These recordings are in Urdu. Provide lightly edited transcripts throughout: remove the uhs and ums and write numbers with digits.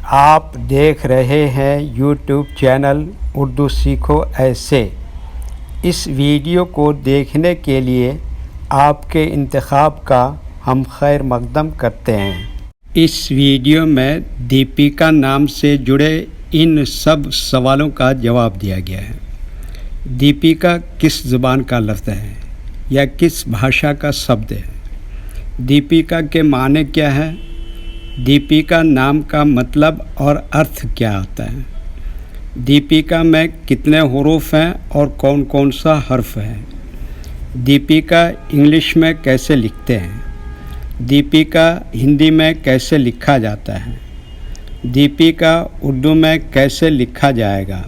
آپ دیکھ رہے ہیں یوٹیوب چینل اردو سیکھو ایسے۔ اس ویڈیو کو دیکھنے کے لیے آپ کے انتخاب کا ہم خیر مقدم کرتے ہیں۔ اس ویڈیو میں دیپیکا نام سے جڑے ان سب سوالوں کا جواب دیا گیا ہے۔ دیپیکا کس زبان کا لفظ ہے یا کس بھاشا کا شبد ہے؟ دیپیکا کے معنی کیا ہے؟ دیپیکا نام کا مطلب اور ارتھ کیا ہوتا ہے؟ دیپیکا میں کتنے حروف ہیں اور کون کون سا حرف ہے؟ دیپیکا انگلش میں کیسے لکھتے ہیں؟ دیپیکا ہندی میں کیسے لکھا جاتا ہے؟ دیپیکا اردو میں کیسے لکھا جائے گا؟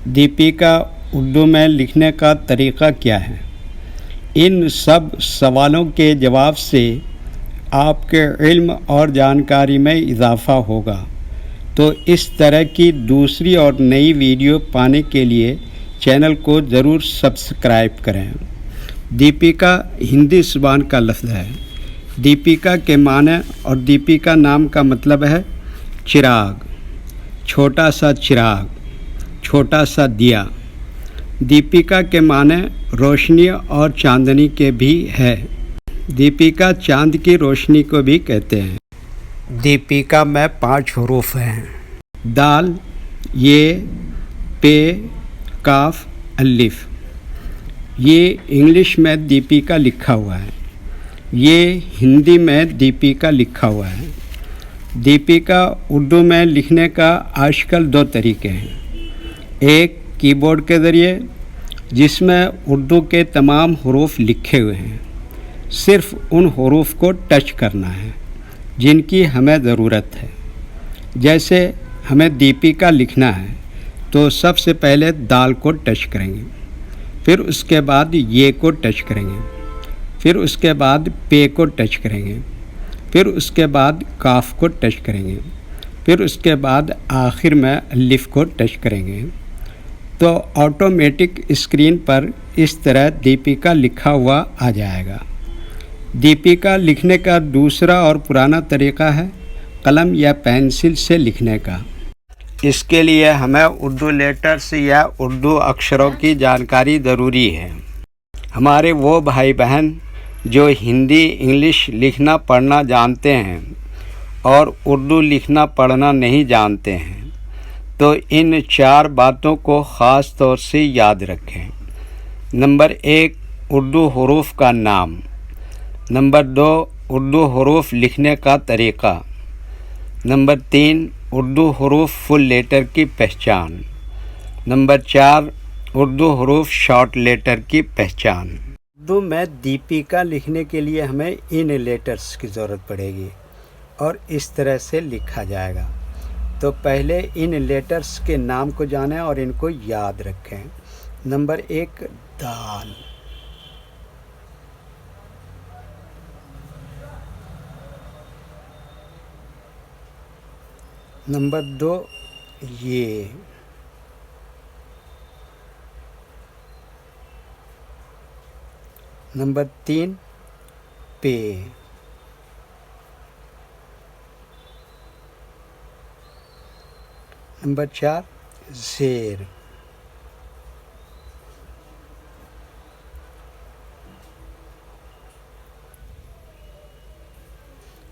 دیپیکا اردو میں لکھنے کا طریقہ کیا ہے؟ ان سب سوالوں کے جواب سے آپ کے علم اور جانکاری میں اضافہ ہوگا۔ تو اس طرح کی دوسری اور نئی ویڈیو پانے کے لیے چینل کو ضرور سبسکرائب کریں۔ دیپیکا ہندی زبان کا لفظ ہے۔ دیپیکا کے معنی اور دیپیکا نام کا مطلب ہے چراغ، چھوٹا سا چراغ، چھوٹا سا دیا۔ دیپیکا کے معنی روشنی اور چاندنی کے بھی ہے۔ دیپیکا چاند کی روشنی کو بھی کہتے ہیں۔ دیپیکا میں 5 حروف ہیں: دال، یہ، پے، کاف، الف۔ یہ انگلش میں دیپیکا لکھا ہوا ہے۔ یہ ہندی میں دیپیکا لکھا ہوا ہے۔ دیپیکا اردو میں لکھنے کا آج کل 2 طریقے ہیں۔ ایک کی بورڈ کے ذریعے، جس میں اردو کے تمام حروف لکھے ہوئے ہیں، صرف ان حروف کو ٹچ کرنا ہے جن کی ہمیں ضرورت ہے۔ جیسے ہمیں دیپیکا لکھنا ہے تو سب سے پہلے دال کو ٹچ کریں گے، پھر اس کے بعد یہ کو ٹچ کریں گے، پھر اس کے بعد پے کو ٹچ کریں گے، پھر اس کے بعد کاف کو ٹچ کریں گے، پھر اس کے بعد آخر میں الف کو ٹچ کریں گے۔ تو آٹومیٹک اسکرین پر اس طرح دیپیکا لکھا ہوا آ جائے گا۔ دیپیکا لکھنے کا دوسرا اور پرانا طریقہ ہے قلم یا پینسل سے لکھنے کا۔ اس کے لیے ہمیں اردو لیٹرز یا اردو اکشروں کی جانکاری ضروری ہے۔ ہمارے وہ بھائی بہن جو ہندی انگلش لکھنا پڑھنا جانتے ہیں اور اردو لکھنا پڑھنا نہیں جانتے ہیں، تو ان 4 باتوں کو خاص طور سے یاد رکھیں۔ نمبر 1، اردو حروف کا نام۔ نمبر 2، اردو حروف لکھنے کا طریقہ۔ نمبر 3، اردو حروف فل لیٹر کی پہچان۔ نمبر 4، اردو حروف شارٹ لیٹر کی پہچان۔ اردو میں دیپیکا لکھنے کے لیے ہمیں ان لیٹرز کی ضرورت پڑے گی اور اس طرح سے لکھا جائے گا۔ تو پہلے ان لیٹرز کے نام کو جانیں اور ان کو یاد رکھیں۔ نمبر 1، دال۔ نمبر 2، یہ۔ نمبر 3، پے۔ نمبر 4، زیر۔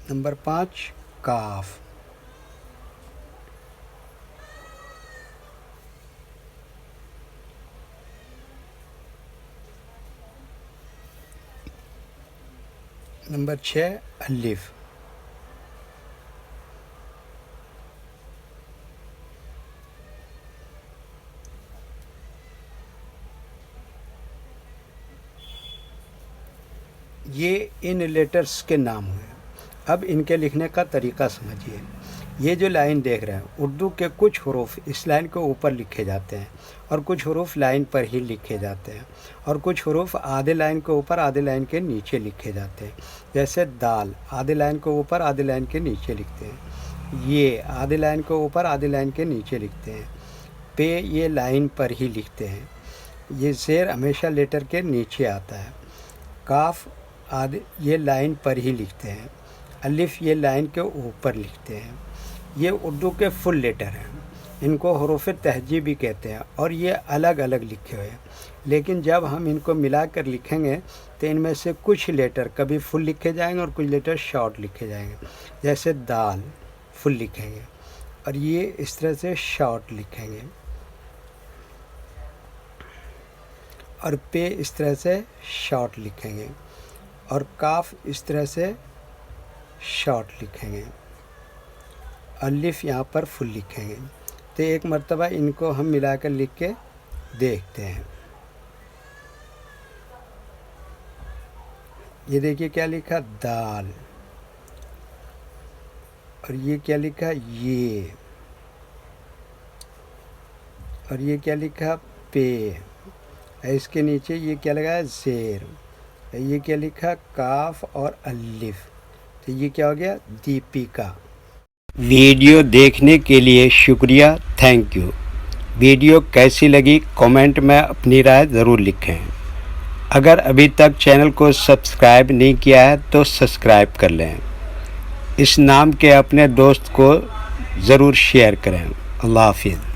نمبر 5، کاف۔ نمبر 6، الف۔ یہ ان لیٹرز کے نام ہوئے۔ اب ان کے لکھنے کا طریقہ سمجھیے۔ یہ جو لائن دیکھ رہے ہیں، اردو کے کچھ حروف اس لائن کے اوپر لکھے جاتے ہیں اور کچھ حروف لائن پر ہی لکھے جاتے ہیں، اور کچھ حروف آدھے لائن کے اوپر آدھے لائن کے نیچے لکھے جاتے ہیں۔ جیسے دال آدھے لائن کے اوپر آدھے لائن کے نیچے لکھتے ہیں، یہ آدھے لائن کے اوپر آدھے لائن کے نیچے لکھتے ہیں، پے یہ لائن پر ہی لکھتے ہیں، یہ زیر ہمیشہ لیٹر کے نیچے آتا ہے، کاف یہ لائن پر ہی لکھتے ہیں، الف یہ لائن کے اوپر لکھتے ہیں، یہ اردو کے فل لیٹر ہیں، ان کو حروف تہجی بھی کہتے ہیں، اور یہ الگ الگ لکھے ہوئے ہیں، لیکن جب ہم ان کو ملا کر لکھیں گے تو ان میں سے کچھ لیٹر کبھی فل لکھے جائیں گے اور کچھ لیٹر شارٹ لکھے جائیں گے، جیسے دال فل لکھیں گے اور یہ اس طرح سے شارٹ لکھیں گے، اور پے اس طرح سے شارٹ لکھیں گے، اور کاف اس طرح سے شارٹ لکھیں گے، الف یہاں پر فل لکھیں گے۔ تو ایک مرتبہ ان کو ہم ملا کر لکھ کے دیکھتے ہیں۔ یہ دیکھیے کیا لکھا، دال، اور یہ کیا لکھا، یہ، اور یہ کیا لکھا، پے، اس کے نیچے یہ کیا لگا، زیر، یہ کیا لکھا، کاف اور الف، تو یہ کیا ہو گیا، دیپیکا۔ ویڈیو دیکھنے کے لیے شکریہ، تھینک یو۔ ویڈیو کیسی لگی کامنٹ میں اپنی رائے ضرور لکھیں۔ اگر ابھی تک چینل کو سبسکرائب نہیں کیا ہے تو سبسکرائب کر لیں۔ اس نام کے اپنے دوست کو ضرور شیئر کریں۔ اللہ حافظ۔